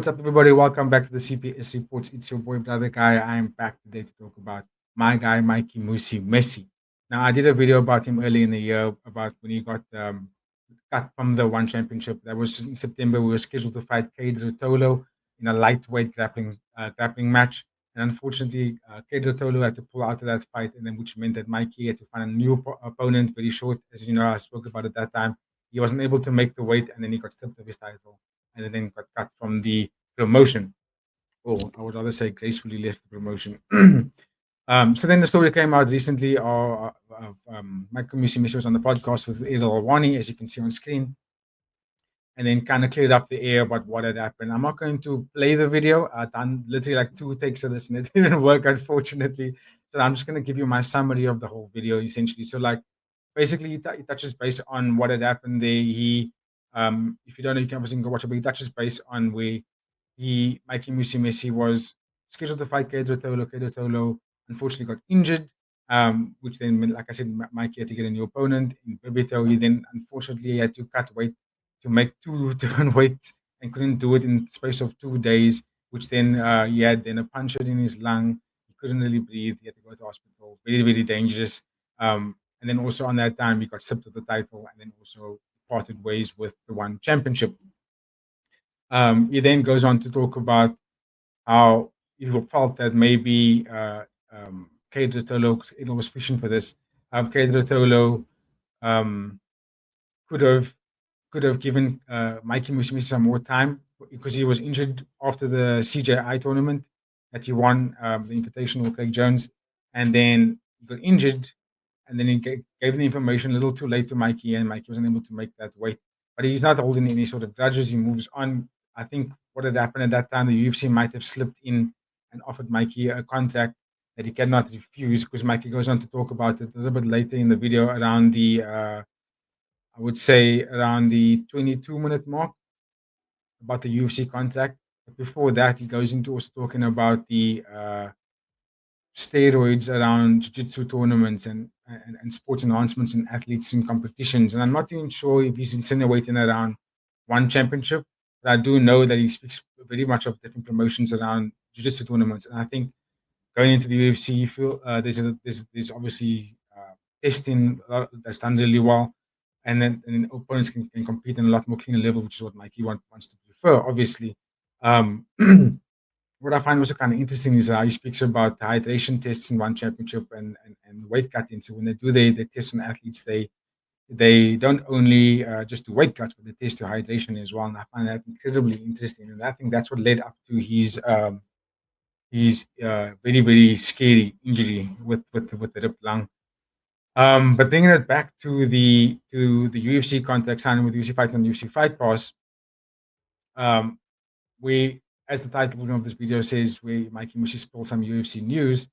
what's up, everybody? Welcome back to the CPS Reports. It's your boy, Brother Guy. I am back today to talk about my guy, Mikey Musumeci. Now, I did a video about him early in the year about when he got cut from the One Championship. That was in September. We were scheduled to fight Cade Rotolo in a lightweight grappling match. And unfortunately, Cade Rotolo had to pull out of that fight, and then which meant that Mikey had to find a new opponent very short. As you know, I spoke about it that time. He wasn't able to make the weight, and then he got stripped of his title and then got cut from the promotion. Or I would rather say gracefully left the promotion. So then the story came out recently of Mikey Musumeci was on the podcast with Idil Alwani, as you can see on screen, and then kind of cleared up the air about what had happened. I'm not going to play the video. I've done literally like 2 takes of this and it didn't work, unfortunately. So I'm just going to give you my summary of the whole video, essentially. So, like, basically, he touches base on what had happened there. If you don't know, you can obviously go watch it, but he touches base on where Mikey Musumeci was scheduled to fight Cade Rotolo. Cade Rotolo unfortunately got injured, which then meant, like I said, Mikey had to get a new opponent in Bebito. He then unfortunately had to cut weight to make 2 different weights and couldn't do it in the space of 2 days, which then he had then a puncture in his lung. He couldn't really breathe. He had to go to hospital. Very, very dangerous. And then also on that time, he got stripped of the title and then also parted ways with the One Championship. He then goes on to talk about how he felt that maybe Cade Rotolo, because Idil was fishing for this, Cade Rotolo could have given Mikey Musumeci some more time because he was injured after the CJI tournament that he won, the Invitational with Craig Jones, and then he got injured, and then he gave the information a little too late to Mikey, and Mikey wasn't able to make that weight. But he's not holding any sort of grudges. He moves on. I think what had happened at that time, the UFC might have slipped in and offered Mikey a contract that he cannot refuse, because Mikey goes on to talk about it a little bit later in the video around the I would say around the 22-minute mark about the UFC contract. But before that, he goes into also talking about the steroids around jiu-jitsu tournaments and sports enhancements and athletes in competitions. And I'm not even sure if he's insinuating around One Championship, but I do know that he speaks very much of different promotions around jiu-jitsu tournaments. And I think going into the UFC, you feel there's obviously testing that's done really well, and then opponents can compete in a lot more cleaner level, which is what Mikey wants to prefer, obviously. What I find also kind of interesting is how he speaks about the hydration tests in One Championship and weight cutting. So when they do their tests on athletes, they don't only just do weight cuts, but they test your hydration as well. And I find that incredibly interesting. And I think that's what led up to his very, very scary injury with the ripped lung. But bringing it back to the UFC contract signing with UFC Fight on UFC Fight Pass, we, as the title of this video says, we Mikey Mushi spills some UFC news.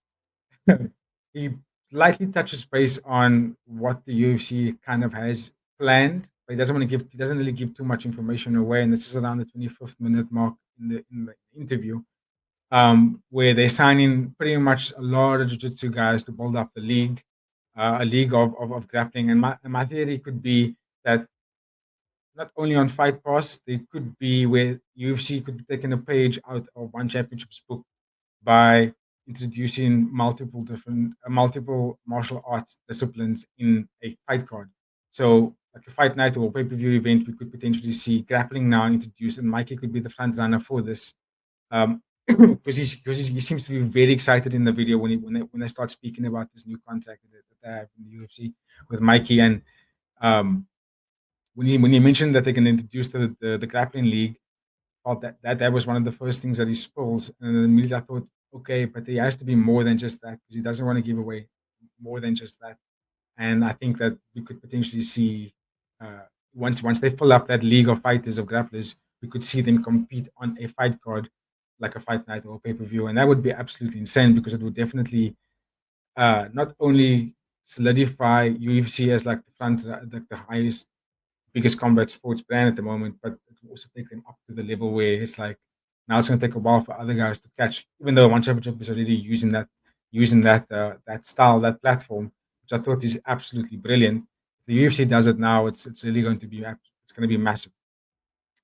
He lightly touches base on what the UFC kind of has planned, but he doesn't really give too much information away. And this is around the 25th minute mark in the interview, where they're signing pretty much a lot of jiu-jitsu guys to build up the league. A league of grappling, and my theory could be that not only on Fight Pass, they could be where UFC could be taking a page out of One Championship's book by introducing multiple martial arts disciplines in a fight card. So, like a fight night or pay-per-view event, we could potentially see grappling now introduced, and Mikey could be the front runner for this. Because he seems to be very excited in the video when they start speaking about this new contract that they have in the UFC with Mikey, and when he mentioned that they're going to introduce the grappling league, thought that was one of the first things that he spills, and then immediately I thought, okay, but there has to be more than just that, because he doesn't want to give away more than just that, and I think that we could potentially see once they fill up that league of fighters of grapplers, we could see them compete on a fight card like a fight night or a pay-per-view, and that would be absolutely insane, because it would definitely not only solidify UFC as like the highest, biggest combat sports brand at the moment, but it will also take them up to the level where it's like now it's going to take a while for other guys to catch, even though One Championship is already using that style, that platform, which I thought is absolutely brilliant. If the UFC does it now, it's really going to be massive.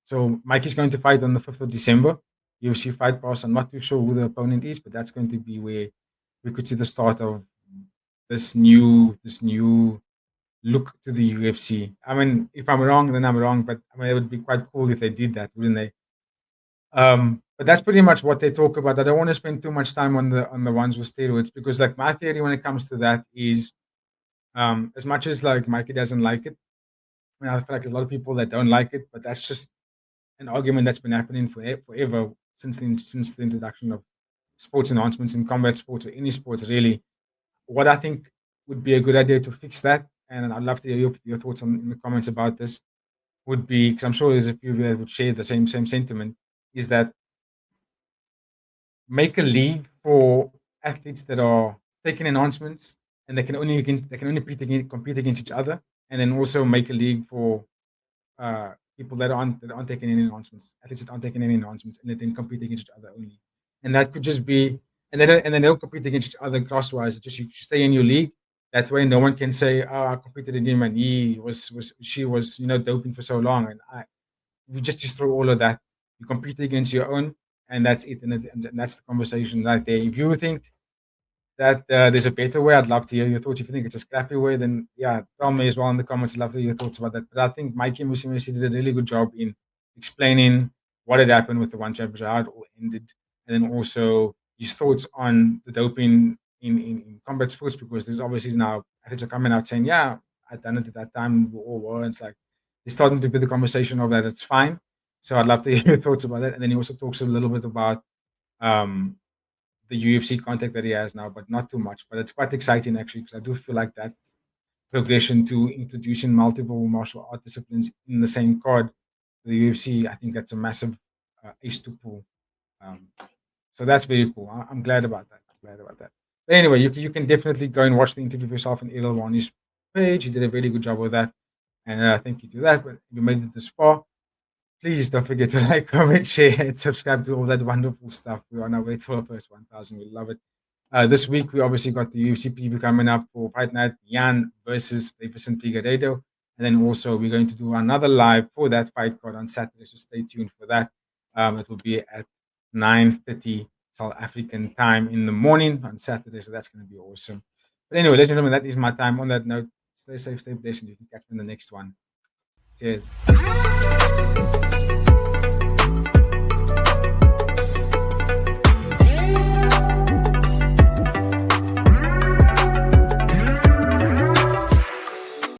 So Mikey's going to fight on the 5th of December. UFC Fight Pass. I'm not too sure who the opponent is, but that's going to be where we could see the start of this new look to the UFC. I mean, if I'm wrong, then I'm wrong, but I mean, it would be quite cool if they did that, wouldn't they? But that's pretty much what they talk about. I don't want to spend too much time on the ones with steroids because, like, my theory when it comes to that is, as much as like Mikey doesn't like it, I mean, I feel like a lot of people that don't like it, but that's just an argument that's been happening forever since the introduction of sports enhancements in combat sports or any sports really. What I think would be a good idea to fix that, and I'd love to hear your thoughts in the comments about this, would be because I'm sure there's a few of you that would share the same sentiment, is that make a league for athletes that are taking enhancements and they can only compete against each other, and then also make a league for people that aren't taking any enhancements, athletes that aren't taking any enhancements, and then compete against each other only. And that could just be, and then they'll compete against each other class-wise. Just you stay in your league. That way, no one can say, "Oh, I competed in him, and she was doping for so long." And you just throw all of that. You compete against your own, and that's it. And that's the conversation right there. If you think that there's a better way, I'd love to hear your thoughts. If you think it's a scrappy way, then yeah, tell me as well in the comments. I'd love to hear your thoughts about that. But I think Mikey Musumeci did a really good job in explaining what had happened with the one championship, how it all ended, and then also his thoughts on the doping in combat sports, because there's obviously now athletes are coming out saying, yeah, I'd done it at that time, or it's like they're starting to be the conversation of that it's fine. So I'd love to hear your thoughts about that. And then he also talks a little bit about um, the UFC contact that he has now, but not too much. But it's quite exciting actually, because I do feel like that progression to introducing multiple martial art disciplines in the same card, the UFC, I think that's a massive ace to pull. Um, so that's very cool. I'm glad about that. I'm glad about that. But anyway, you can definitely go and watch the interview for yourself on Errol Wani's page. He did a really good job with that. And thank you to that. But you made it this far. Please don't forget to like, comment, share, and subscribe to all that wonderful stuff. We're on our way to our first 1,000. We love it. This week, we obviously got the UFC preview coming up for Fight Night, Jan versus Davison Figueiredo. And then also, we're going to do another live for that fight card on Saturday. So stay tuned for that. It will be at 9:30 South African time in the morning on Saturday. So that's going to be awesome. But anyway, ladies and gentlemen, that is my time. On that note, stay safe, stay blessed, and you can catch me in the next one. Cheers.